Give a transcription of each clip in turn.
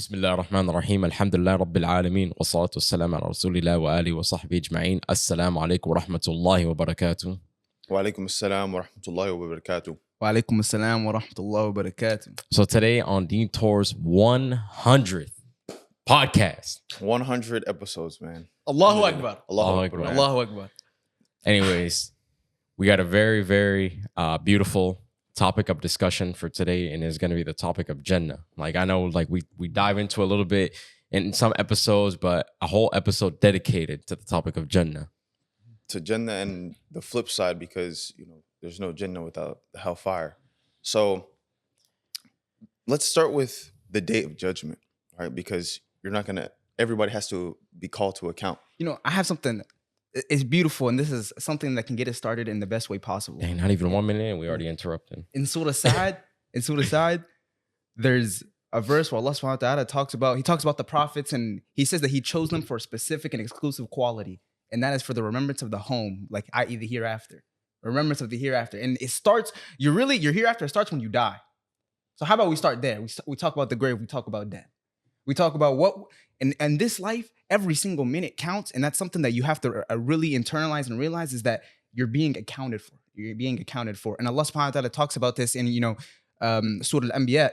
بسم الله الرحمن الرحيم الحمد لله رب العالمين والصلاة والسلام على رسول الله وآله وصحبه أجمعين. السلام عليكم ورحمة الله وبركاته. وعليكم السلام ورحمة الله وبركاته. وعليكم السلام ورحمة الله وبركاته. So today on Deentour's 100th podcast. 100 episodes, man. Allahu Akbar. Allahu Akbar. Akbar. Allahu Akbar. Anyways, we got a very, very beautiful topic of discussion for today, and it's going to be the topic of Jannah. Like, I know, like, we dive into a little bit in some episodes, but a whole episode dedicated to the topic of Jannah. To Jannah and the flip side, because, you know, there's no Jannah without the HellFire. So let's start with the day of judgment, right? Because everybody has to be called to account. You know, I have something. It's beautiful, and this is something that can get us started in the best way possible. Dang, not even 1 minute in, we already interrupted. In Surah Sa'd, there's a verse where Allah subhanahu wa ta'ala talks about the prophets, and he says that he chose them for a specific and exclusive quality, and that is for the remembrance of the home, like i.e. the hereafter. Remembrance of the hereafter. And it starts, your hereafter starts when you die. So how about we start there? We talk about the grave, we talk about death. We talk about what, and this life, every single minute counts, and that's something that you have to really internalize and realize, is that you're being accounted for. You're being accounted for. And Allah subhanahu wa ta'ala talks about this in, Surah Al-Anbiya,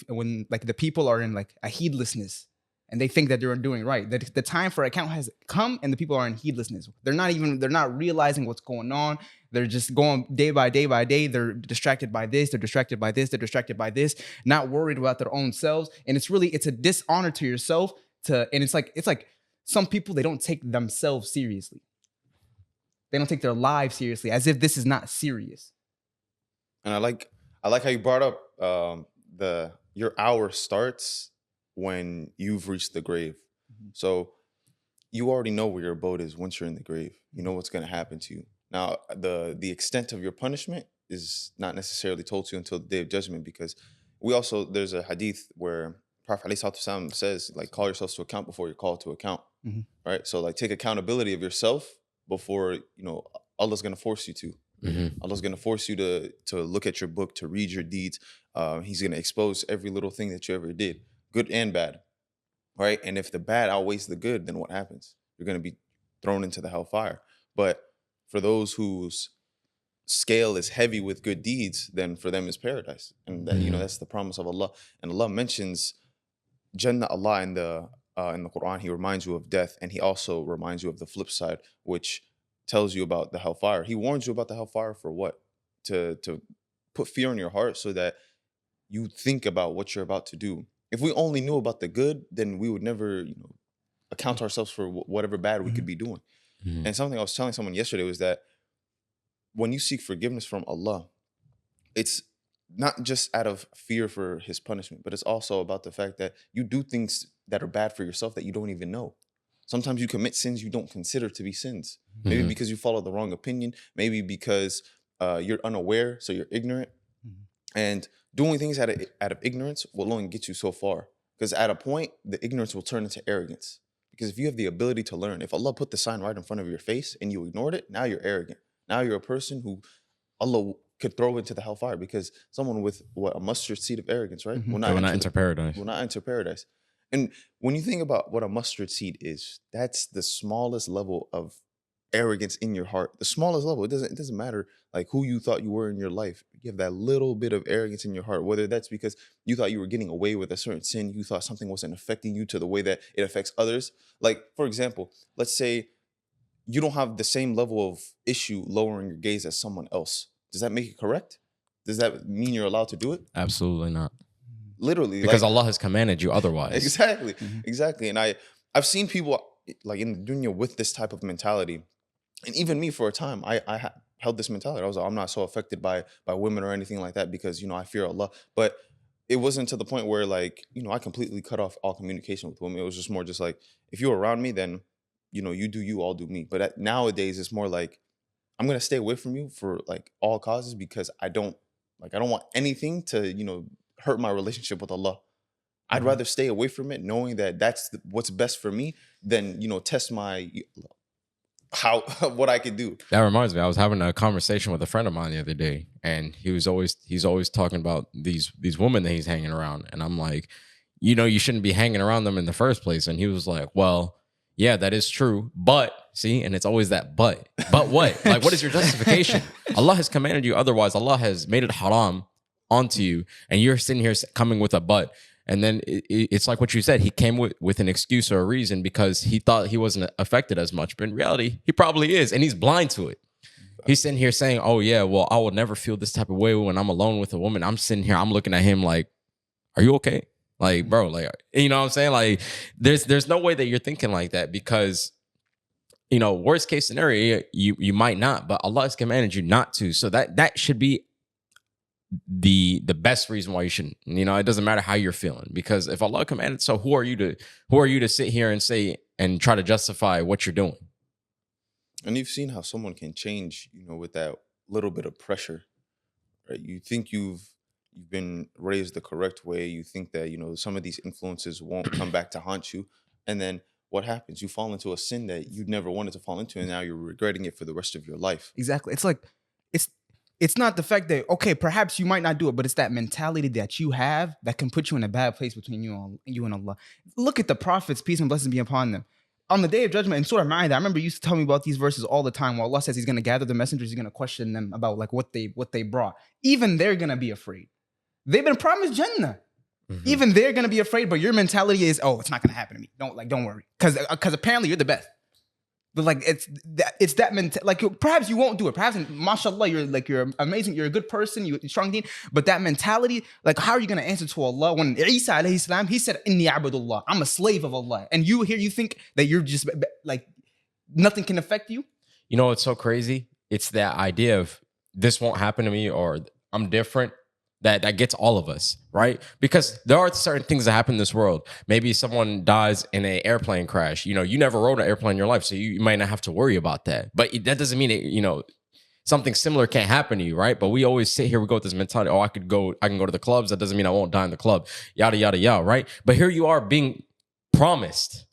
when like the people are in like a heedlessness and they think that they're doing right. That the time for account has come and the people are in heedlessness. They're not realizing what's going on. They're just going day by day by day. They're distracted by this. They're distracted by this. They're distracted by this. Not worried about their own selves. And it's a dishonor to yourself and it's like some people, they don't take themselves seriously. They don't take their lives seriously, as if this is not serious. And I like how you brought up your hour starts when you've reached the grave. Mm-hmm. So you already know where your abode is once you're in the grave. You know what's going to happen to you. Now, the extent of your punishment is not necessarily told to you until the day of judgment, because there's a hadith where Prophet ﷺ says, like, call yourselves to account before you're called to account. Mm-hmm. Right? So, like, take accountability of yourself before, Allah's going to force you to. Mm-hmm. Allah's going to force you to look at your book, to read your deeds. He's going to expose every little thing that you ever did, good and bad. Right? And if the bad outweighs the good, then what happens? You're going to be thrown into the hellfire. But for those whose scale is heavy with good deeds, then for them is paradise. And that, that's the promise of Allah. And Allah mentions Jannah, Allah in the Quran. He reminds you of death, and he also reminds you of the flip side, which tells you about the hellfire. He warns you about the hellfire for what? To put fear in your heart so that you think about what you're about to do. If we only knew about the good, then we would never, account ourselves for whatever bad we could be doing. Mm-hmm. And something I was telling someone yesterday was that when you seek forgiveness from Allah, it's not just out of fear for his punishment, but it's also about the fact that you do things that are bad for yourself that you don't even know. Sometimes you commit sins you don't consider to be sins. Mm-hmm. Maybe because you follow the wrong opinion. Maybe because you're unaware, so you're ignorant. Mm-hmm. And doing things out of ignorance will only get you so far. Because at a point, the ignorance will turn into arrogance. Because if you have the ability to learn, if Allah put the sign right in front of your face and you ignored it, now you're arrogant. Now you're a person who Allah could throw into the hellfire, because someone with a mustard seed of arrogance, right? Mm-hmm. Will not enter paradise. Will not enter paradise. And when you think about what a mustard seed is, that's the smallest level of arrogance in your heart. The smallest level. It doesn't matter like who you thought you were in your life. You have that little bit of arrogance in your heart, whether that's because you thought you were getting away with a certain sin, you thought something wasn't affecting you to the way that it affects others. Like, for example, let's say you don't have the same level of issue lowering your gaze as someone else. Does that make it correct? Does that mean you're allowed to do it? Absolutely not. Literally. Because Allah has commanded you otherwise. Exactly. Mm-hmm. Exactly. And I've seen people like in the dunya with this type of mentality. And even me, for a time, I held this mentality. I was like, I'm not so affected by women or anything like that because, I fear Allah. But it wasn't to the point where, like, I completely cut off all communication with women. It was just more just like, if you're around me, then, you do you, I'll do me. But nowadays, it's more like, I'm going to stay away from you for, like, all causes, because I don't want anything to, hurt my relationship with Allah. I'd rather stay away from it, knowing that that's what's best for me, than, test my what I could do. That reminds me, I was having a conversation with a friend of mine the other day, and he's always talking about these women that he's hanging around, and I'm like, you know, you shouldn't be hanging around them in the first place. And he was like, well, yeah, that is true. But see, and it's always that but. But what? Like, what is your justification? Allah has commanded you otherwise. Allah has made it haram onto you. And you're sitting here coming with a but. And then it's like what you said. He came with an excuse or a reason because he thought he wasn't affected as much. But in reality, he probably is. And he's blind to it. He's sitting here saying, oh, yeah, well, I will never feel this type of way when I'm alone with a woman. I'm sitting here, I'm looking at him like, are you okay? Like, bro, like, you know what I'm saying? Like, there's no way that you're thinking like that because, you know, worst case scenario, you might not, but Allah has commanded you not to. So that should be the best reason why you shouldn't. You know, it doesn't matter how you're feeling because if Allah commanded, so who are you to sit here and say and try to justify what you're doing? And you've seen how someone can change, you know, with that little bit of pressure, right? You think you've been raised the correct way. You think that, you know, some of these influences won't come back to haunt you. And then what happens? You fall into a sin that you never wanted to fall into, and now you're regretting it for the rest of your life. Exactly. It's like, it's not the fact that, okay, perhaps you might not do it, but it's that mentality that you have that can put you in a bad place between you and Allah. Look at the prophets, peace and blessings be upon them. On the day of judgment, in Surah Ma'idah, I remember you used to tell me about these verses all the time where Allah says he's going to gather the messengers, he's going to question them about like what they brought. Even they're going to be afraid. They've been promised Jannah. Mm-hmm. Even they're going to be afraid, but your mentality is, oh, it's not going to happen to me. Don't worry. Because apparently you're the best. But like, it's that mentality. Like, perhaps you won't do it. Perhaps, mashallah, you're amazing. You're a good person. You're strong deen. But that mentality, like, how are you going to answer to Allah when Isa alayhi salam, he said, Inni abdullah, I'm a slave of Allah. And you think that you're just like, nothing can affect you? You know, it's so crazy. It's that idea of this won't happen to me or I'm different. That gets all of us, right? Because there are certain things that happen in this world. Maybe someone dies in an airplane crash. You know, you never rode an airplane in your life, so you might not have to worry about that. But that doesn't mean you know, something similar can't happen to you, right? But we always sit here, we go with this mentality, oh, I can go to the clubs. That doesn't mean I won't die in the club, yada, yada, yada, right? But here you are being promised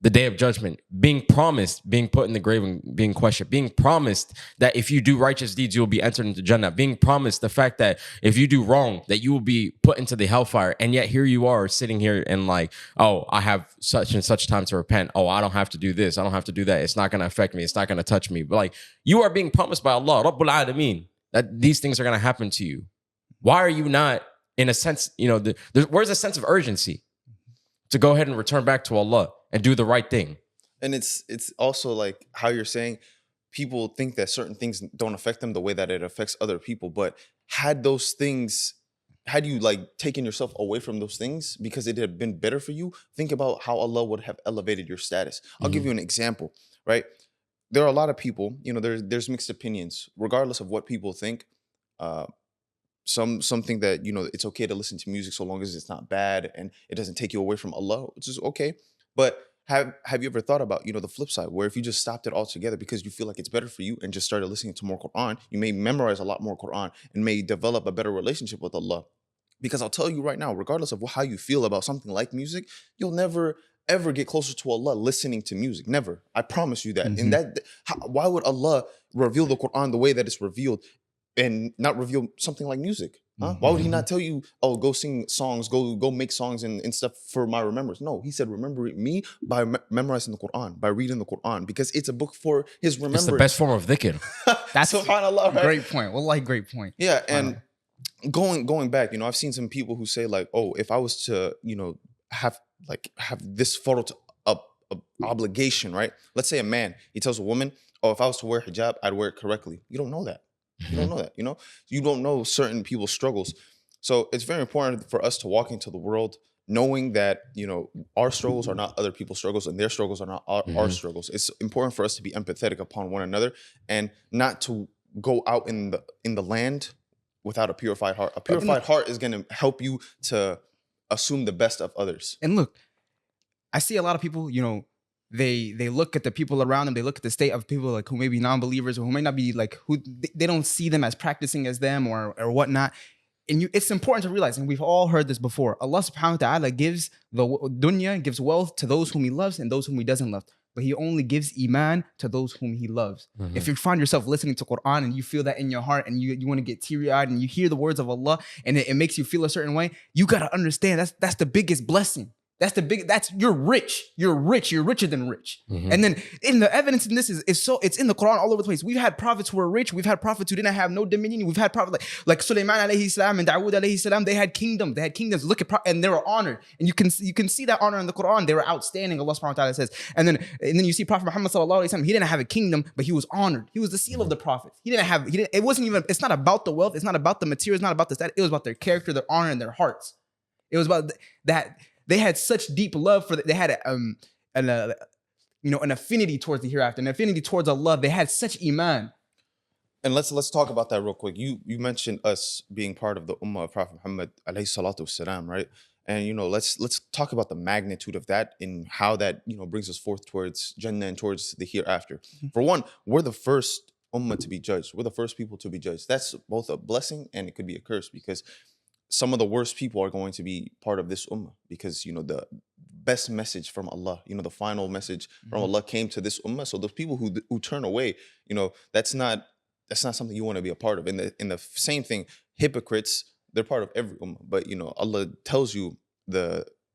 the day of judgment, being promised, being put in the grave and being questioned, being promised that if you do righteous deeds, you will be entered into Jannah, being promised the fact that if you do wrong, that you will be put into the hellfire. And yet here you are sitting here and like, oh, I have such and such time to repent. Oh, I don't have to do this. I don't have to do that. It's not going to affect me. It's not going to touch me. But like, you are being promised by Allah, Rabbul Alameen, that these things are going to happen to you. Why are you not, in a sense, you know, where's the sense of urgency to go ahead and return back to Allah and do the right thing? And it's also like how you're saying people think that certain things don't affect them the way that it affects other people. But had you like taken yourself away from those things because it had been better for you, think about how Allah would have elevated your status. I'll give you an example, right? There are a lot of people, you know, there's mixed opinions, regardless of what people think. Some think that, you know, it's okay to listen to music so long as it's not bad and it doesn't take you away from Allah, which is okay. But have you ever thought about, you know, the flip side, where if you just stopped it altogether because you feel like it's better for you and just started listening to more Quran, you may memorize a lot more Quran and may develop a better relationship with Allah. Because I'll tell you right now, regardless of how you feel about something like music, you'll never ever get closer to Allah listening to music. Never. I promise you that. Mm-hmm. And why would Allah reveal the Quran the way that it's revealed and not reveal something like music? Huh? Why would he not tell you, oh, go sing songs, go make songs and stuff for my remembrance? No, he said, remember me by memorizing the Quran, by reading the Quran, because it's a book for his remembrance. It's the best form of dhikr. That's SubhanAllah, right? Great point. Wallahi, great point. Yeah, and going back, you know, I've seen some people who say like, oh, if I was to, you know, have this photo obligation, right? Let's say a man, he tells a woman, oh, if I was to wear hijab, I'd wear it correctly. You don't know that. You don't know that, you know? You don't know certain people's struggles. So it's very important for us to walk into the world knowing that, you know, our struggles are not other people's struggles and their struggles are not our struggles. It's important for us to be empathetic upon one another and not to go out in the land without a purified heart. A purified heart is going to help you to assume the best of others. And look, I see a lot of people, you know, they look at the people around them, they look at the state of people like who may be non-believers or who may not be like, who they don't see them as practicing as them or whatnot. And it's important to realize, and we've all heard this before, Allah subhanahu wa ta'ala gives the dunya, gives wealth to those whom he loves and those whom he doesn't love. but he only gives iman to those whom he loves. If you find yourself listening to Quran and you feel that in your heart and you want to get teary-eyed and you hear the words of Allah and it makes you feel a certain way, you got to understand that's the biggest blessing. You're rich. You're richer than rich. And then in the evidence in this it's in the Quran all over the place. We've had prophets who were rich. We've had prophets who didn't have no dominion. We've had prophets like Sulaiman alayhi salam and Dawood alayhi salam. They had kingdoms. Look at and they were honored. And you can see that honor in the Quran. They were outstanding. Allah subhanahu wa ta'ala says. And then you see Prophet Muhammad sallallahu alaihi wasallam. He didn't have a kingdom, but he was honored. He was the seal of the prophets. It's not about the wealth. It's not about the material. It's not about the status. It was about their character, their honor, and their hearts. It was about that. They had such deep love they had an affinity towards the hereafter, an affinity towards Allah. They had such iman. And let's talk about that real quick. You mentioned us being part of the Ummah of Prophet Muhammad alayhi salatu wasalam, right? And let's talk about the magnitude of that and how that brings us forth towards Jannah and towards the hereafter. For one, we're the first Ummah to be judged. We're the first people to be judged. That's both a blessing and it could be a curse, because some of the worst people are going to be part of this ummah, because the best message from Allah, the final message from Allah came to this ummah. So those people who turn away, that's not something you want to be a part of. In the same thing, hypocrites, they're part of every ummah, but Allah tells you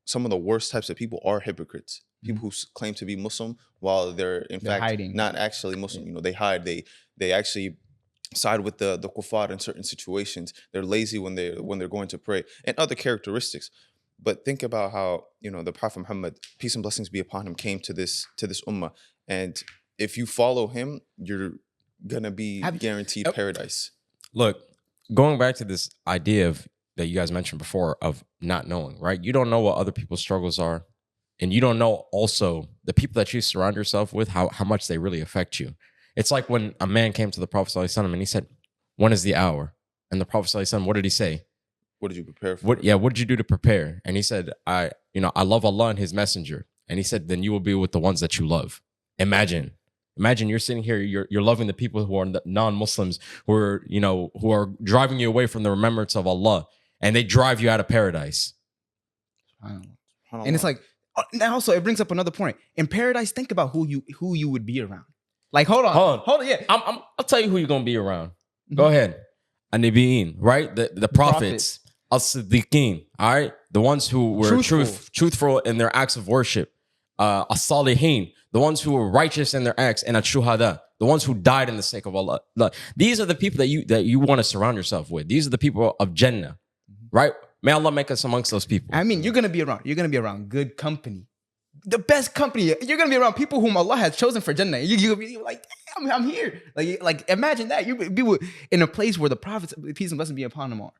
some of the worst types of people are hypocrites. People who claim to be Muslim while they're fact hiding. Not actually Muslim. They hide. They actually side with the kuffar in certain situations. They're lazy when they're going to pray, and other characteristics. But think about how the Prophet Muhammad, peace and blessings be upon him, came to this ummah, and if you follow him, you're gonna be guaranteed paradise. Look, going back to this idea that you guys mentioned before of not knowing, right? You don't know what other people's struggles are, and you don't know also the people that you surround yourself with, how much they really affect you. It's like when a man came to the Prophet ﷺ and he said, "When is the hour?" And the Prophet ﷺ, what did he say? What did you prepare for? What did you do to prepare? And he said, I love Allah and His Messenger. And he said, then you will be with the ones that you love. Imagine you're sitting here, you're loving the people who are non-Muslims, who are driving you away from the remembrance of Allah, and they drive you out of paradise. And it's like, now also it brings up another point. In paradise, think about who you would be around. Like, hold on. Yeah. I'll tell you who you're going to be around. Go ahead. An-Nabiyyin, right? The prophets. As-Siddiqeen, all right? The ones who were truthful in their acts of worship. As-Salihin, the ones who were righteous in their acts. And Ash-Shuhada, the ones who died in the sake of Allah. Look, these are the people that you want to surround yourself with. These are the people of Jannah, right? May Allah make us amongst those people. I mean, you're going to be around good company. The best company. You're gonna be around people whom Allah has chosen for Jannah. You'll be like, damn, I'm here. Like imagine that. You be in a place where the prophets, peace and blessings be upon them, are.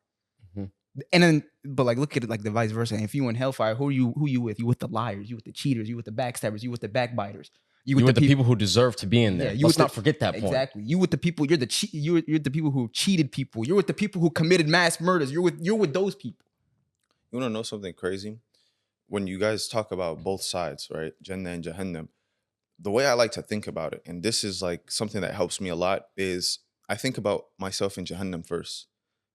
And then, but look at it like the vice versa. And if you in hellfire, who you with? You with the liars? You with the cheaters? You with the backstabbers? You with the backbiters? You with the people who deserve to be in there. Yeah, Let's not forget that point. Exactly. You with the people. You're the people who cheated people. You're with the people who committed mass murders. You're with those people. You want to know something crazy? When you guys talk about both sides, right, Jannah and Jahannam, the way I like to think about it, and this is like something that helps me a lot, is I think about myself in Jahannam first.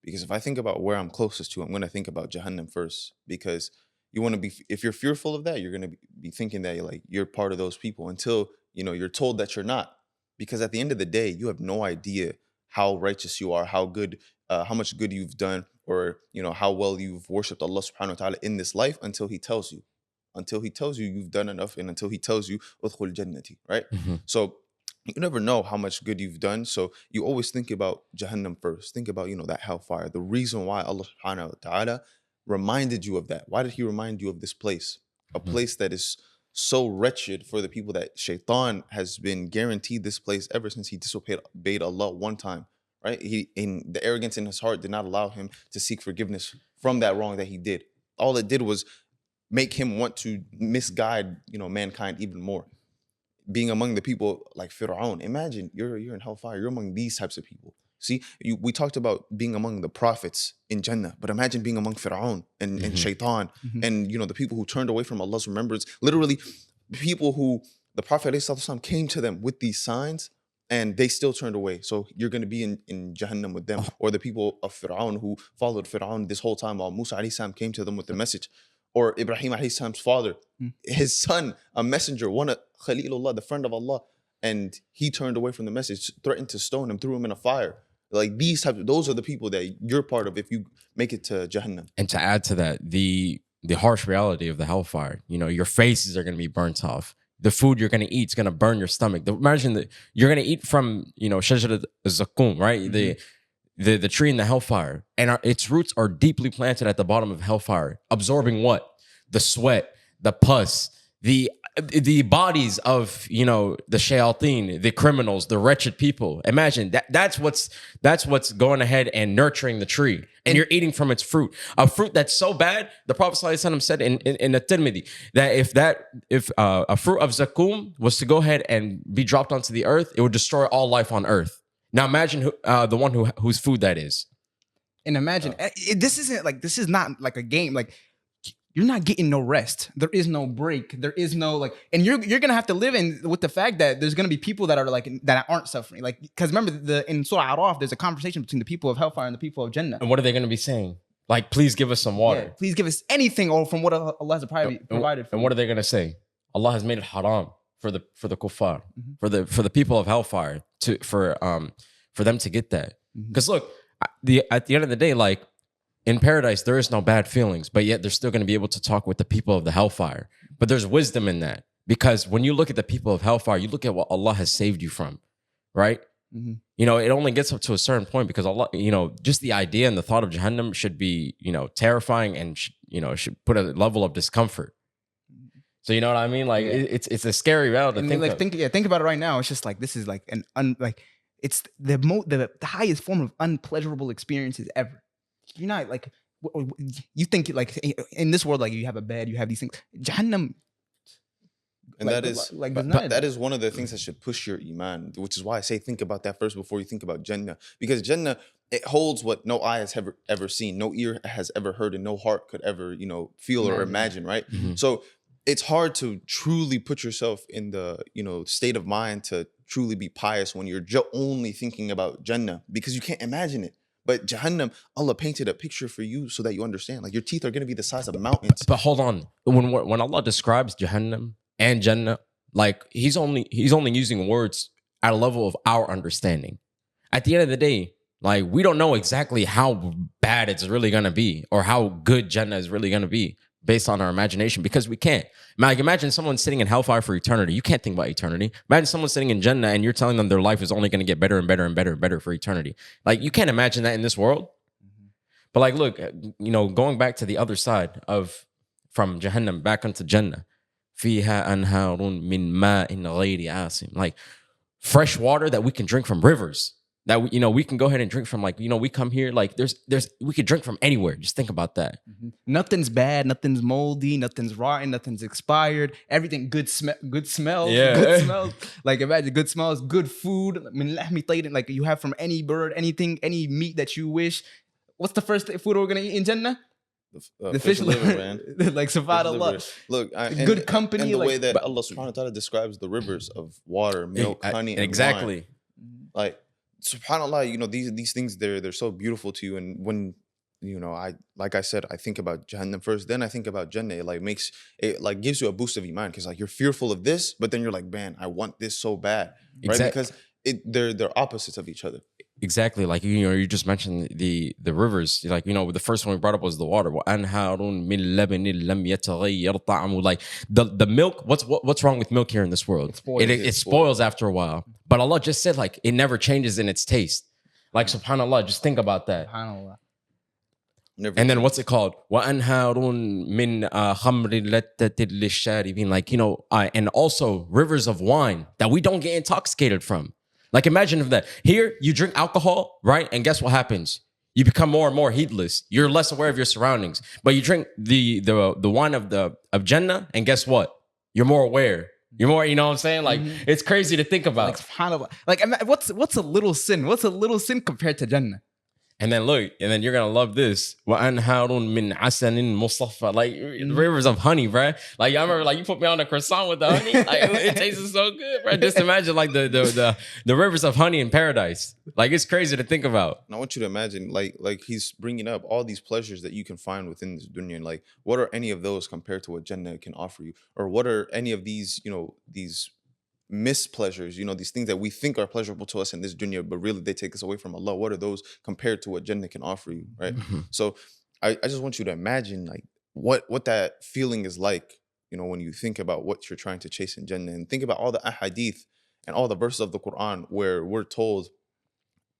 Because if I think about where I'm closest to, I'm going to think about Jahannam first. Because you want to be, if you're fearful of that, you're going to be thinking that you're part of those people until you're told that you're not. Because at the end of the day, you have no idea how righteous you are, how much good you've done, or how well you've worshipped Allah subhanahu wa ta'ala in this life until He tells you you've done enough, and until He tells you udkhul jannati, right? So you never know how much good you've done. So you always think about Jahannam first. Think about that hellfire. The reason why Allah subhanahu wa ta'ala reminded you of that. Why did He remind you of this place? A place that is so wretched for the people that Shaitan has been guaranteed this place ever since he disobeyed Allah one time. Right? In the arrogance in his heart did not allow him to seek forgiveness from that wrong that he did. All it did was make him want to misguide, mankind even more. Being among the people like Fir'aun. Imagine you're in hellfire. You're among these types of people. See, we talked about being among the prophets in Jannah, but imagine being among Fir'aun and Shaitan and the people who turned away from Allah's remembrance. Literally, people who the Prophet ﷺ came to them with these signs, and they still turned away. So you're going to be in Jahannam with them. Or the people of Fir'aun who followed Fir'aun this whole time while Musa alayhi salam came to them with the message. Or Ibrahim alayhi salam's father, his son, a messenger, one of Khalilullah, the friend of Allah, and he turned away from the message, threatened to stone him, threw him in a fire. Like these types, those are the people that you're part of if you make it to Jahannam. And to add to that, the harsh reality of the hellfire, you know, your faces are going to be burnt off. The food you're going to eat is going to burn your stomach. Imagine that you're going to eat from, you know, shajarat zakum, right? Mm-hmm. The tree in the hellfire, and its roots are deeply planted at the bottom of hellfire, absorbing what? The sweat, the pus, the bodies of, you know, the shayateen, the criminals, the wretched people. Imagine that's what's going ahead and nurturing the tree, and you're eating from its fruit. A fruit that's so bad, the Prophet ﷺ said in the Tirmidhi that if a fruit of zakum was to go ahead and be dropped onto the earth, it would destroy all life on earth. Now imagine the one whose food that is. And imagine this is not like a game. Like, you're not getting no rest. There is no break. There is no like, and you're gonna have to live with the fact that there's gonna be people that are like that aren't suffering. Like, because remember in Surah Araf, there's a conversation between the people of hellfire and the people of Jannah. And what are they gonna be saying? Like, please give us some water. Yeah, please give us anything from what Allah has provided. And what are they gonna say? Allah has made it haram for the kuffar, for the people of hellfire for them to get that. Because look, at the end of the day, like, in paradise, there is no bad feelings, but yet they're still going to be able to talk with the people of the hellfire. But there's wisdom in that, because when you look at the people of hellfire, you look at what Allah has saved you from, right? You know, it only gets up to a certain point, because Allah, you know, just the idea and the thought of Jahannam should be, you know, terrifying, and should put a level of discomfort. So you know what I mean? Like, it's a scary reality to think about it right now. It's just like, this is like it's the highest form of unpleasurable experiences ever. You're not like, you think like in this world, like you have a bed, you have these things. Jahannam, and like, that is one of the things that should push your iman, which is why I say think about that first before you think about Jannah, because Jannah, it holds what no eye has ever seen, no ear has ever heard, and no heart could ever, you know, feel or imagine, right? So it's hard to truly put yourself in the, you know, state of mind to truly be pious when you're only thinking about Jannah, because you can't imagine it. But Jahannam, Allah painted a picture for you so that you understand. Like, your teeth are going to be the size of mountains. But hold on, when Allah describes Jahannam and Jannah, like, He's only using words at a level of our understanding. At the end of the day, like, we don't know exactly how bad it's really going to be, or how good Jannah is really going to be, based on our imagination, because we can't. Like, imagine someone sitting in hellfire for eternity. You can't think about eternity. Imagine someone sitting in Jannah and you're telling them their life is only going to get better and better and better and better for eternity. Like, you can't imagine that in this world. But like, look, you know, going back to the other side from Jahannam back onto Jannah, fiha anharun min ma'in ghayri asim, like fresh water that we can drink from rivers. That we can go ahead and drink from, like, you know, we come here, like, we could drink from anywhere. Just think about that. Nothing's bad, nothing's moldy, nothing's rotten, nothing's expired. Everything good smells. Yeah. Good smells. Like, imagine good smells, good food. Like, you have from any bird, anything, any meat that you wish. What's the first food we're gonna eat in Jannah? The fish liver, man. Like, subhanAllah. Look, good company. And the like, way that Allah subhanahu wa ta'ala describes the rivers of water, milk, honey, and exactly. wine. Like, subhanAllah, you know, these things, they're so beautiful to you. And when, you know, I think about Jahannam first, then I think about Jannah. It like gives you a boost of iman, because like you're fearful of this, but then you're like, man, I want this so bad, right? Because they're opposites of each other. Exactly. Like, you know, you just mentioned the rivers. Like, you know, the first one we brought up was the water. وَأَنْهَارٌ مِّن لَبَنٍ لَمْ يَتَغَيَّرْ طَعْمُهُ. Like, the milk, what's wrong with milk here in this world? It spoils after a while. But Allah just said, like, it never changes in its taste. Like, subhanAllah, just think about that. SubhanAllah. And then what's it called? وَأَنْهَارٌ مِّن خَمْرٍ لَتَّةٍ لِلشَّارِبِينَ. Like, you know, and also rivers of wine that we don't get intoxicated from. Like, imagine if that. Here, you drink alcohol, right? And guess what happens? You become more and more heedless. You're less aware of your surroundings. But you drink the wine of Jannah, and guess what? You're more aware. You're more, you know what I'm saying? Like, it's crazy to think about. Like, subhanAllah. Like, what's a little sin? What's a little sin compared to Jannah? And then look, and then you're gonna love this. وَأَنْهَارٌ مِّنْ عَسَلٍ مُصَفَّى. Like rivers of honey, bro. Like I remember, like you put me on a croissant with the honey. Like it tasted so good, bro. Just imagine like the rivers of honey in paradise. Like it's crazy to think about. And I want you to imagine, like he's bringing up all these pleasures that you can find within this dunya. And like, what are any of those compared to what Jannah can offer you? Or what are any of these, these missed pleasures, these things that we think are pleasurable to us in this dunya, but really they take us away from Allah? What are those compared to what Jannah can offer you, right? So I just want you to imagine like what that feeling is like, when you think about what you're trying to chase in Jannah, and think about all the ahadith and all the verses of the Quran where we're told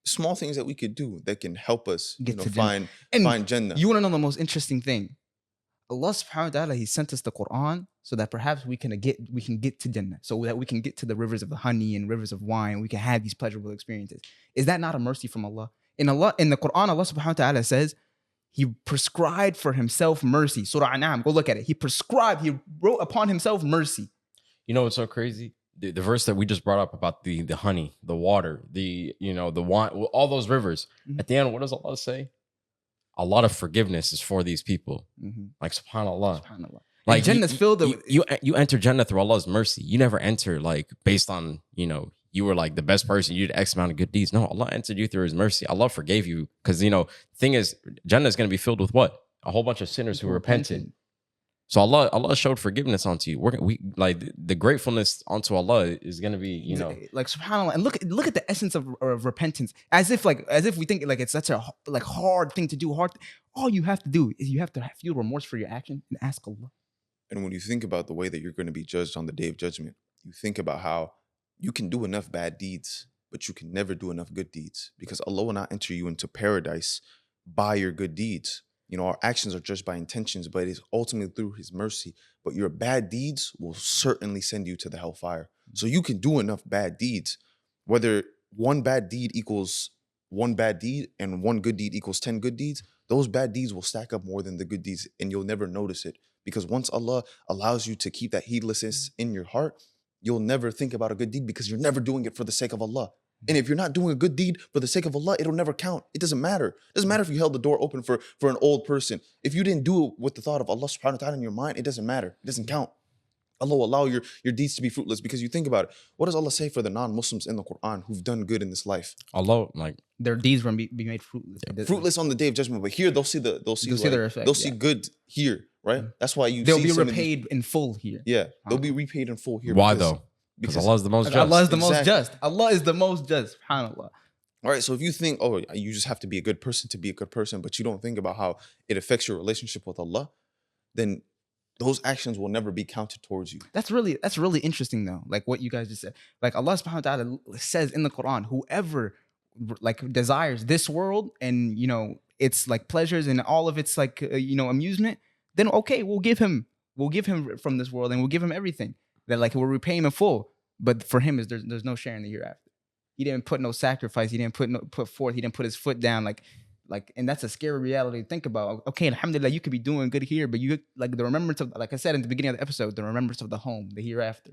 small things that we could do that can help us find Jannah. You want to know the most interesting thing? Allah subhanahu wa ta'ala, He sent us the Quran so that perhaps we can get to Jannah, so that we can get to the rivers of the honey and rivers of wine. We can have these pleasurable experiences. Is that not a mercy from Allah? In the Quran, Allah subhanahu wa ta'ala says He prescribed for Himself mercy. Surah An'am, go look at it. He wrote upon Himself mercy. You know what's so crazy? The verse that we just brought up about the honey, the water, the wine, all those rivers. At the end, what does Allah say? A lot of forgiveness is for these people. Like subhanallah. Like Jannah's filled with you enter Jannah through Allah's mercy. You never enter like based on you were like the best person, you did X amount of good deeds. No, Allah entered you through His mercy. Allah forgave you because thing is, Jannah is going to be filled with what? A whole bunch of sinners who repented. So Allah showed forgiveness onto you. We like the gratefulness onto Allah is gonna be, like subhanallah. And look at the essence of repentance. As if we think like it's such a hard thing to do. All you have to do is you have to feel remorse for your action and ask Allah. And when you think about the way that you're going to be judged on the Day of Judgment, you think about how you can do enough bad deeds, but you can never do enough good deeds, because Allah will not enter you into paradise by your good deeds. Our actions are judged by intentions, but it is ultimately through His mercy. But your bad deeds will certainly send you to the hellfire. So you can do enough bad deeds, whether one bad deed equals one bad deed and one good deed equals 10 good deeds. Those bad deeds will stack up more than the good deeds, and you'll never notice it. Because once Allah allows you to keep that heedlessness in your heart, you'll never think about a good deed because you're never doing it for the sake of Allah. And if you're not doing a good deed for the sake of Allah, it'll never count. It doesn't matter. It doesn't matter if you held the door open for an old person. If you didn't do it with the thought of Allah subhanahu wa ta'ala in your mind, it doesn't matter. It doesn't count. Allah will allow your deeds to be fruitless, because you think about it. What does Allah say for the non-Muslims in the Quran who've done good in this life? Allah, like their deeds will be made fruitless. Yeah, fruitless on the Day of Judgment, but here they'll see their effect. They'll see good here, right? That's why they'll be repaid in full here. Yeah, they'll be repaid in full here. Why though? Because Allah is the most just. Allah is the most just. Allah is the most just. SubhanAllah. All right, so if you think, you just have to be a good person to be a good person, but you don't think about how it affects your relationship with Allah, then those actions will never be counted towards you. That's really interesting though. Like what you guys just said. Like Allah subhanahu wa ta'ala says in the Quran, whoever like desires this world and it's like pleasures and all of its like amusement, then okay, we'll give him from this world and we'll give him everything. That like we'll repay him in full. But for him there's no share in the hereafter. He didn't put no sacrifice. He didn't put forth. He didn't put his foot down. And that's a scary reality to think about. Okay, alhamdulillah, you could be doing good here, but you like the remembrance of, like I said in the beginning of the episode, the remembrance of the home, the hereafter.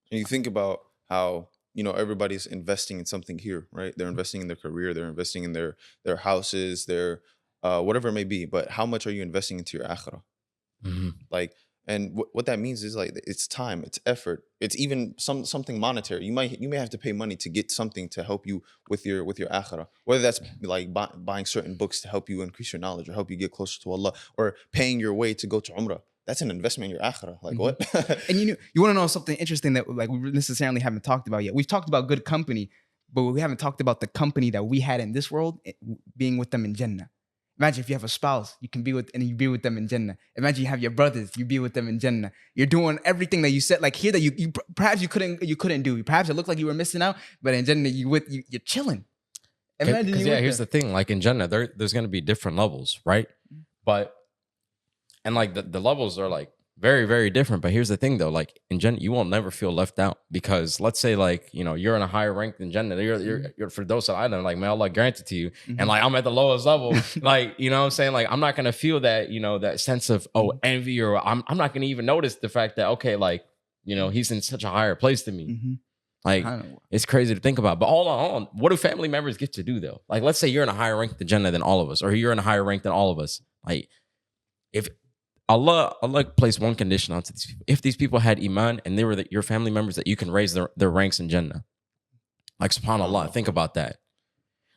And you think about how everybody's investing in something here, right? They're investing in their career. They're investing in their houses, their whatever it may be. But how much are you investing into your akhirah? Like. And what that means is like it's time, it's effort, it's even something monetary. You may have to pay money to get something to help you with your akhirah. Whether that's like buying certain books to help you increase your knowledge or help you get closer to Allah, or paying your way to go to Umrah. That's an investment in your akhirah. Like what? And you want to know something interesting that like we necessarily haven't talked about yet. We've talked about good company, but we haven't talked about the company that we had in this world, being with them in Jannah. Imagine if you have a spouse, you be with them in Jannah. Imagine you have your brothers, you be with them in Jannah. You're doing everything that you said, like here that you perhaps you couldn't do. Perhaps it looked like you were missing out, but in Jannah you're chilling. Imagine here's the thing, like in Jannah, there's gonna be different levels, right? But like the levels are like very, very different. But here's the thing though, like in Jannah, you will never feel left out, because let's say like, you're in a higher rank than Jannah. You're for those that I know, like may Allah grant it to you. And like I'm at the lowest level, like, you know what I'm saying? Like I'm not gonna feel that, that sense of envy, or I'm not gonna even notice the fact that, okay, like, he's in such a higher place than me. Like, SubhanAllah. it's crazy to think about. But hold on. What do family members get to do though? Like, let's say you're in a higher rank than Jannah than all of us, or you're in a higher rank than all of us. Like, if Allah placed one condition onto these people. If these people had iman and they were your family members, that you can raise their ranks in Jannah. Like, subhanAllah, think about that.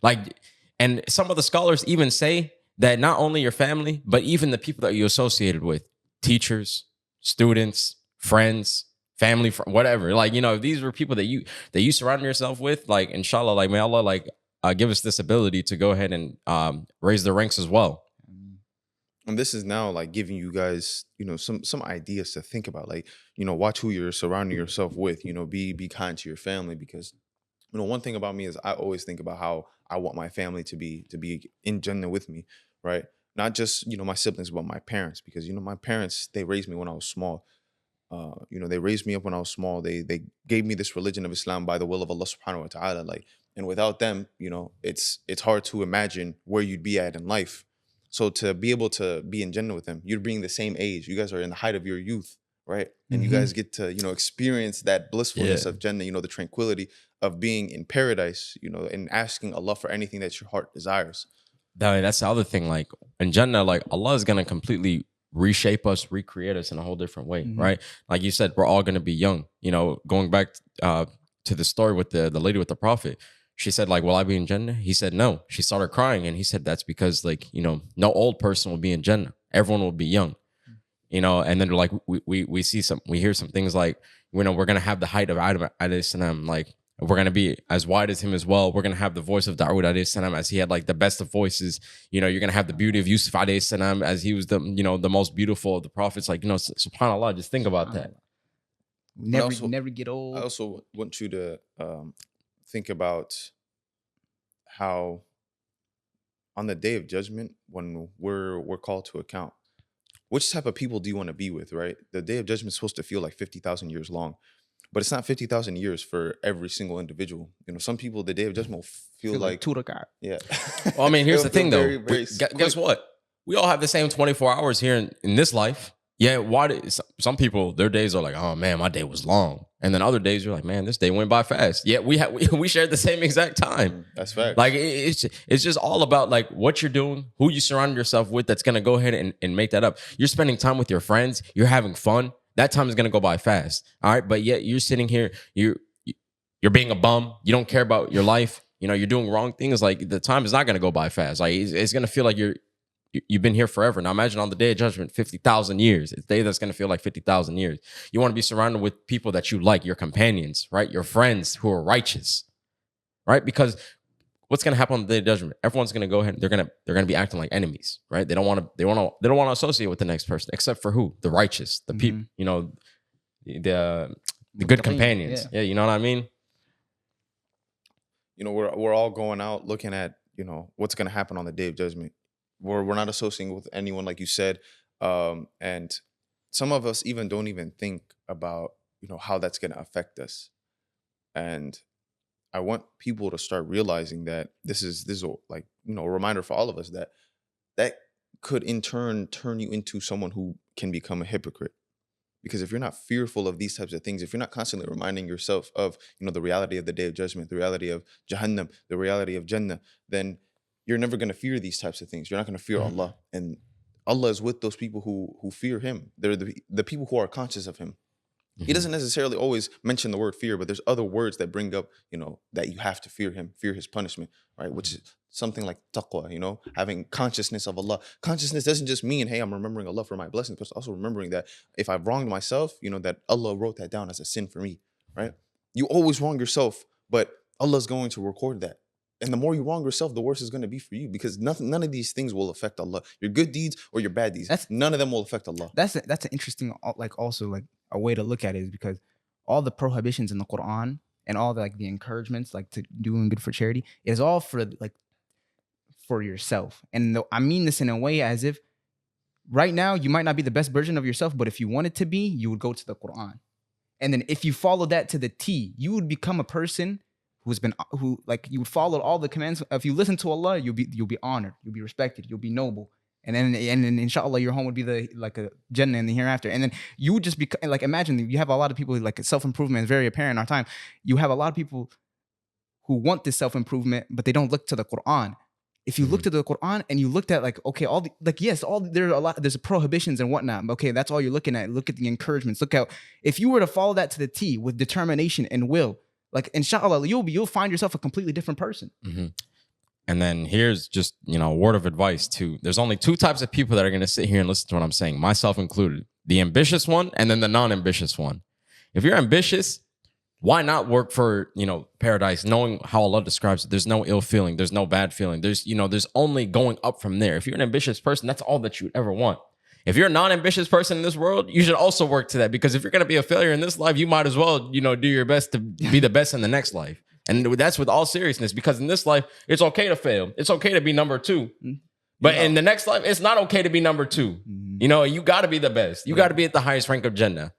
Like, and some of the scholars even say that not only your family, but even the people that you associated with, teachers, students, friends, family, whatever. Like, you know, if these were people that you surround yourself with, like, inshallah, like, may Allah, like, give us this ability to go ahead and raise their ranks as well. And this is now like giving you guys, you know, some ideas to think about. Like, you know, watch who you're surrounding yourself with. You know, be kind to your family, because, you know, one thing about me is I always think about how I want my family to be in Jannah with me, right? Not just, you know, my siblings, but my parents, because, you know, my parents, they raised me when I was small. You know, they raised me up when I was small. They gave me this religion of Islam by the will of Allah subhanahu wa ta'ala. Like, and without them, you know, it's hard to imagine where you'd be at in life. So to be able to be in Jannah with them, you're being the same age. You guys are in the height of your youth, right? And you guys get to, you know, experience that blissfulness of Jannah, you know, the tranquility of being in paradise, you know, and asking Allah for anything that your heart desires. That's the other thing. Like, in Jannah, like, Allah is going to completely reshape us, recreate us in a whole different way, right? Like you said, we're all going to be young. You know, going back to the story with the lady with the prophet, she said, like, will I be in Jannah? He said, no. She started crying, and he said, that's because, like, you know, no old person will be in Jannah. Everyone will be young, you know. And then, like, we hear some things like, you know, we're going to have the height of Adam alayhi salam, like, we're going to be as wide as him as well. We're going to have the voice of Dawood alayhi salam, as he had, like, the best of voices. You know, you're going to have the beauty of Yusuf alayhi salam, as he was the, you know, the most beautiful of the prophets. Like, you know, subhanAllah, just think about that. Never get old. I also want you to think about how on the day of judgment, when we're called to account, which type of people do you want to be with, right? The day of judgment is supposed to feel like 50,000 years long, but it's not 50,000 years for every single individual. You know, some people, the day of judgment will feel like yeah. Well, I mean, here's the thing, though. Very Guess what? We all have the same 24 hours here in this life. Yeah, some people, their days are like, oh man, my day was long, and then other days you're like, man, this day went by fast. Yeah, we shared the same exact time. That's fact. Like, it's just all about, like, what you're doing, who you surround yourself with. That's gonna go ahead and make that up. You're spending time with your friends. You're having fun. That time is gonna go by fast. All right, but yet you're sitting here. You're being a bum. You don't care about your life. You know, you're doing wrong things. Like, the time is not gonna go by fast. Like, it's gonna feel like you've been here forever. Now imagine on the day of judgment, 50,000 years. It's a day that's going to feel like 50,000 years. You want to be surrounded with people that you like, your companions, right? Your friends who are righteous, right? Because what's going to happen on the day of judgment? Everyone's going to go ahead and they're going to be acting like enemies, right? They don't want to associate with the next person, except for who? The righteous, the people, you know, the good companions. Yeah, you know what I mean? You know, we're all going out looking at, you know, what's going to happen on the day of judgment. We're not associating with anyone, like you said, and some of us even don't even think about, you know, how that's going to affect us. And I want people to start realizing that this is like, you know, a reminder for all of us that could in turn turn you into someone who can become a hypocrite. Because if you're not fearful of these types of things, if you're not constantly reminding yourself of, you know, the reality of the day of judgment, the reality of Jahannam, the reality of Jannah, then you're never going to fear these types of things. You're not going to fear Allah. And Allah is with those people who fear him. They're the people who are conscious of him. He doesn't necessarily always mention the word fear, but there's other words that bring up, you know, that you have to fear him, fear his punishment, right? Which is something like taqwa, you know, having consciousness of Allah. Consciousness doesn't just mean, hey, I'm remembering Allah for my blessings, but it's also remembering that if I've wronged myself, you know, that Allah wrote that down as a sin for me, right? You always wrong yourself, but Allah's going to record that. And the more you wrong yourself, the worse it's going to be for you, because none of these things will affect Allah. Your good deeds or your bad deeds, none of them will affect Allah. That's an interesting, like, also, like, a way to look at it is because all the prohibitions in the Quran and all the, like, the encouragements, like, to doing good for charity, is all for, like, for yourself. And I mean this in a way as if right now you might not be the best version of yourself, but if you wanted to be, you would go to the Quran. And then if you follow that to the T, you would become a person who like, you would follow all the commands. If you listen to Allah, you'll be honored, you'll be respected, you'll be noble. And then inshallah your home would be like a Jannah in the hereafter. And then you would just be like, imagine you have a lot of people who, like, self-improvement is very apparent in our time. You have a lot of people who want this self-improvement, but they don't look to the Quran. If you look to the Quran and you looked at, like, okay, all the, like, yes, there's prohibitions and whatnot, but okay, that's all you're looking at. Look at the encouragements. Look out. If you were to follow that to the T with determination and will, like, inshallah, you'll find yourself a completely different person. And then here's just, a word of advice too. There's only two types of people that are going to sit here and listen to what I'm saying, myself included. The ambitious one and then the non-ambitious one. If you're ambitious, why not work for, paradise, knowing how Allah describes it? There's no ill feeling. There's no bad feeling. There's only going up from there. If you're an ambitious person, that's all that you'd ever want. If you're a non-ambitious person in this world, you should also work to that, because if you're going to be a failure in this life, you might as well, do your best to be the best in the next life. And that's with all seriousness, because in this life, it's okay to fail. It's okay to be number two. But in the next life, it's not okay to be number two. You got to be the best. You got to be at the highest rank of Jannah.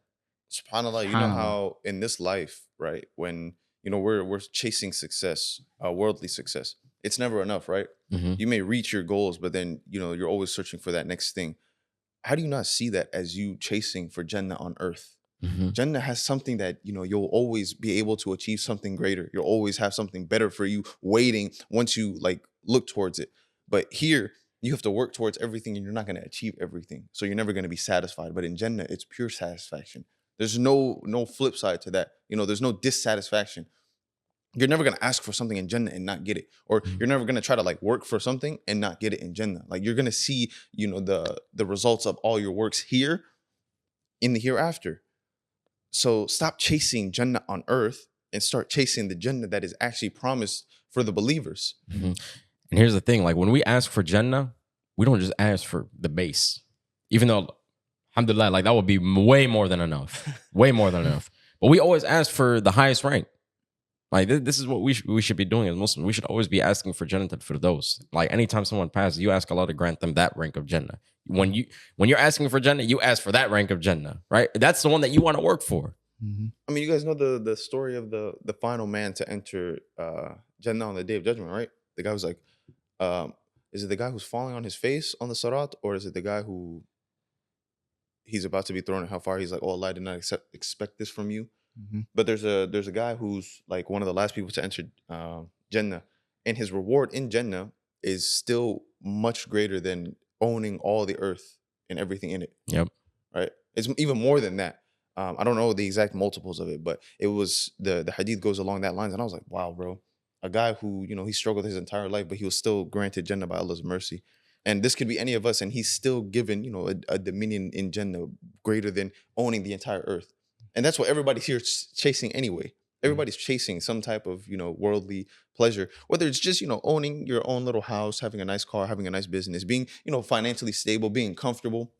SubhanAllah, you know how in this life, right, when, we're chasing success, worldly success, it's never enough, right? You may reach your goals, but then, you're always searching for that next thing. How do you not see that as you chasing for Jannah on earth? Jannah has something that, you'll always be able to achieve something greater. You'll always have something better for you waiting once you, like, look towards it. But here, you have to work towards everything, and you're not going to achieve everything. So you're never going to be satisfied. But in Jannah, it's pure satisfaction. There's no flip side to that. There's no dissatisfaction. You're never going to ask for something in Jannah and not get it. Or you're never going to try to, like, work for something and not get it in Jannah. Like, you're going to see, the results of all your works here in the hereafter. So stop chasing Jannah on earth and start chasing the Jannah that is actually promised for the believers. And here's the thing, like, when we ask for Jannah, we don't just ask for the base. Even though, alhamdulillah, like, that would be way more than enough. Way more than enough. But we always ask for the highest rank. Like, this is what we should be doing as Muslims. We should always be asking for Jannah for those. Like, anytime someone passes, you ask Allah to grant them that rank of Jannah. When you're asking for Jannah, you ask for that rank of Jannah, right? That's the one that you want to work for. I mean, you guys know the story of the final man to enter Jannah on the Day of Judgment, right? The guy was like, is it the guy who's falling on his face on the Sirat, or is it the guy who he's about to be thrown in hellfire? He's like, oh, Allah, I did not expect this from you. But there's a guy who's like one of the last people to enter Jannah, and his reward in Jannah is still much greater than owning all the earth and everything in it. Yep. Right? It's even more than that. I don't know the exact multiples of it, but it was the hadith goes along that lines, and I was like, wow, bro, a guy who he struggled his entire life, but he was still granted Jannah by Allah's mercy. And this could be any of us, and he's still given a dominion in Jannah greater than owning the entire earth. And that's what everybody's here chasing anyway. Everybody's chasing some type of, worldly pleasure, whether it's just, owning your own little house, having a nice car, having a nice business, being, financially stable, being comfortable.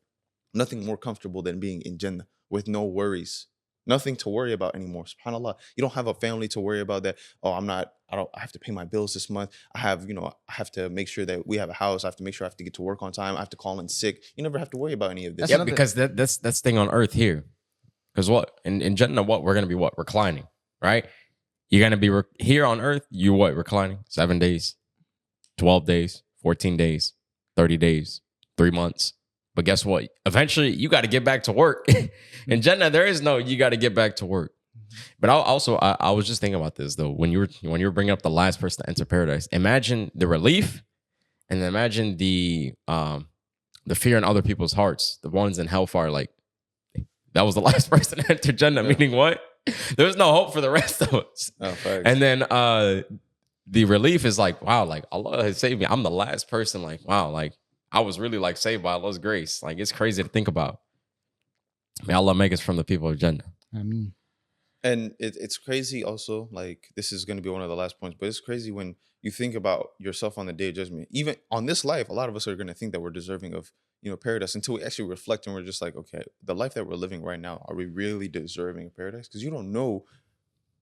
Nothing more comfortable than being in Jannah with no worries. Nothing to worry about anymore. SubhanAllah. You don't have a family to worry about that. Oh, I have to pay my bills this month. I have to make sure that we have a house. I have to make sure I have to get to work on time. I have to call in sick. You never have to worry about any of this. Yeah, because that's thing on earth here. Because what? In Jannah, what? We're going to be what? Reclining, right? You're going to be here on earth, you what? Reclining? 7 days, 12 days, 14 days, 30 days, 3 months. But guess what? Eventually, you got to get back to work. In Jannah, there is no, you got to get back to work. But I was just thinking about this, though. When you were bringing up the last person to enter paradise, imagine the relief and imagine the fear in other people's hearts, the ones in hellfire, like, that was the last person to enter Jannah, meaning what? There's no hope for the rest of us. Oh, facts. And then the relief is like, wow, like Allah has saved me. I'm the last person. Like, wow, like I was really like saved by Allah's grace. Like it's crazy to think about. May Allah make us from the people of Jannah. Ameen. And it's crazy also, like this is going to be one of the last points, but it's crazy when you think about yourself on the Day of Judgment. Even on this life, a lot of us are going to think that we're deserving of paradise until we actually reflect and we're just like, okay, the life that we're living right now, are we really deserving of paradise? Because you don't know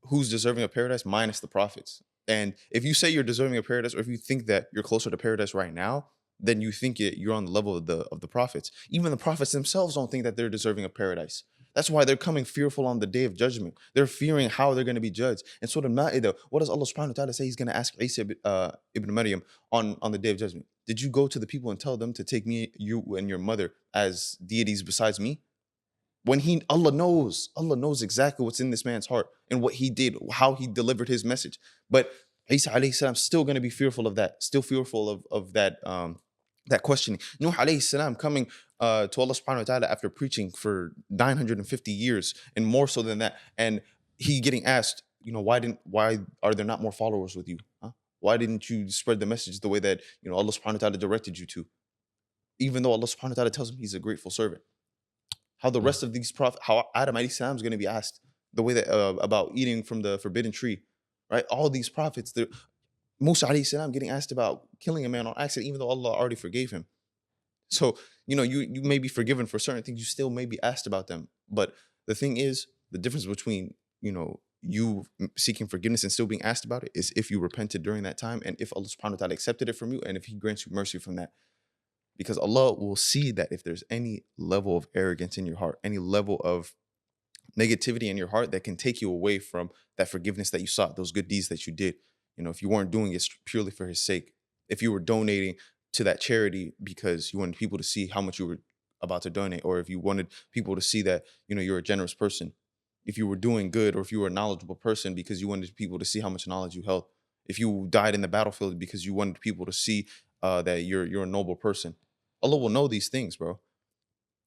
who's deserving of paradise minus the prophets. And if you say you're deserving of paradise, or if you think that you're closer to paradise right now, then you think you're on the level of the prophets. Even the prophets themselves don't think that they're deserving of paradise. That's why they're coming fearful on the Day of Judgment. They're fearing how they're going to be judged. And Surah Al-Ma'idah, what does Allah subhanahu wa ta'ala say He's going to ask Isa ibn Maryam on the Day of Judgment? did you go to the people and tell them to take me, you, and your mother as deities besides me? When Allah knows exactly what's in this man's heart and what he did, how he delivered his message. But Isa alayhi salam still going to be fearful of that, still fearful of that questioning. Nuh alayhi salam coming to Allah subhanahu wa ta'ala after preaching for 950 years and more so than that, and he getting asked, why are there not more followers with you? Huh? Why didn't you spread the message the way that Allah subhanahu wa ta'ala directed you to? Even though Allah subhanahu wa ta'ala tells him he's a grateful servant. How the rest of these prophets, how Adam alayhi salam is going to be asked the way that about eating from the forbidden tree, right? All these prophets, Musa alayhi salam getting asked about killing a man on accident, even though Allah already forgave him. So, you may be forgiven for certain things, you still may be asked about them. But the thing is, the difference between, you seeking forgiveness and still being asked about it is if you repented during that time, and if Allah subhanahu wa ta'ala accepted it from you, and if he grants you mercy from that. Because Allah will see that if there's any level of arrogance in your heart, any level of negativity in your heart that can take you away from that forgiveness that you sought, those good deeds that you did. If you weren't doing it purely for his sake, if you were donating to that charity because you wanted people to see how much you were about to donate, or if you wanted people to see that, you're a generous person, if you were doing good, or if you were a knowledgeable person because you wanted people to see how much knowledge you held, if you died in the battlefield because you wanted people to see that you're a noble person. Allah will know these things, bro.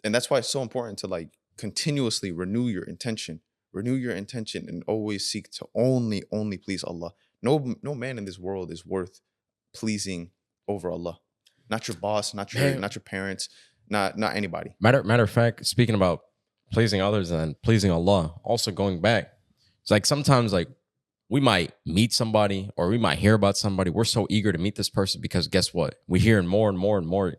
And that's why it's so important to continuously renew your intention, and always seek to only please Allah. No man in this world is worth pleasing over Allah. Not your boss, not your parents, not anybody. Matter of fact, speaking about pleasing others and pleasing Allah, also going back, it's sometimes we might meet somebody or we might hear about somebody. We're so eager to meet this person because guess what? We're hearing more and more and more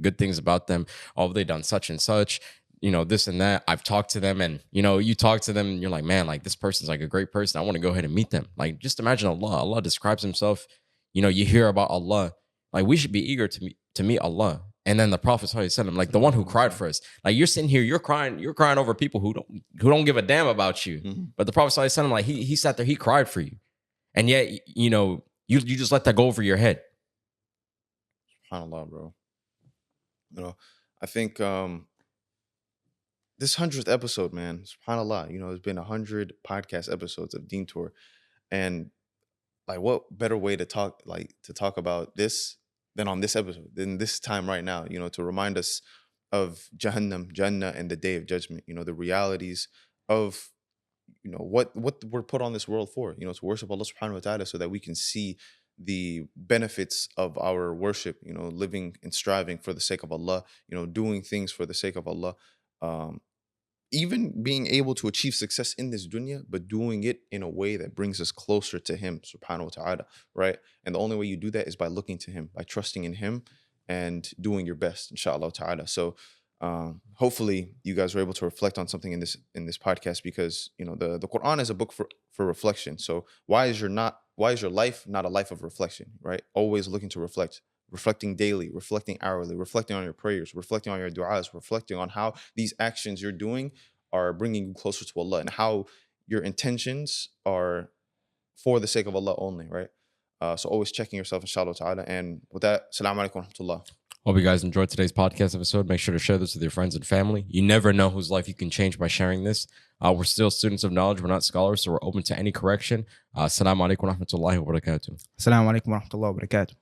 good things about them. Oh, they done such and such, this and that. I've talked to them, and you talk to them and you're like, man, this person's a great person. I want to go ahead and meet them. Just imagine Allah. Allah describes himself. You hear about Allah. We should be eager to meet Allah. And then the Prophet ﷺ, the one who cried for us. You're sitting here, you're crying over people who don't give a damn about you. Mm-hmm. But the Prophet ﷺ, he sat there, he cried for you. And yet, you just let that go over your head. SubhanAllah, bro. I think this 100th episode, man, SubhanAllah, there's been 100 podcast episodes of Deentour. And what better way to talk about this than on this episode, than this time right now, to remind us of Jahannam, Jannah, and the Day of Judgment, the realities of, what we're put on this world for, to worship Allah subhanahu wa ta'ala so that we can see the benefits of our worship, living and striving for the sake of Allah, doing things for the sake of Allah, even being able to achieve success in this dunya, but doing it in a way that brings us closer to him subhanahu wa ta'ala, right? And the only way you do that is by looking to him, by trusting in him and doing your best, inshallah ta'ala. So hopefully you guys were able to reflect on something in this podcast, because the Quran is a book for reflection. So why is your life not a life of reflection, right? Always looking to reflect, reflecting daily, reflecting hourly, reflecting on your prayers, reflecting on your du'as, reflecting on how these actions you're doing are bringing you closer to Allah, and how your intentions are for the sake of Allah only, right? So always checking yourself, inshallah ta'ala. And with that, assalamu alaikum wa rahmatullah. Hope you guys enjoyed today's podcast episode. Make sure to share this with your friends and family. You never know whose life you can change by sharing this. We're still students of knowledge. We're not scholars, so we're open to any correction. Assalamu alaikum wa rahmatullahi wa barakatuh. Assalamu alaikum wa rahmatullahi wa barakatuh.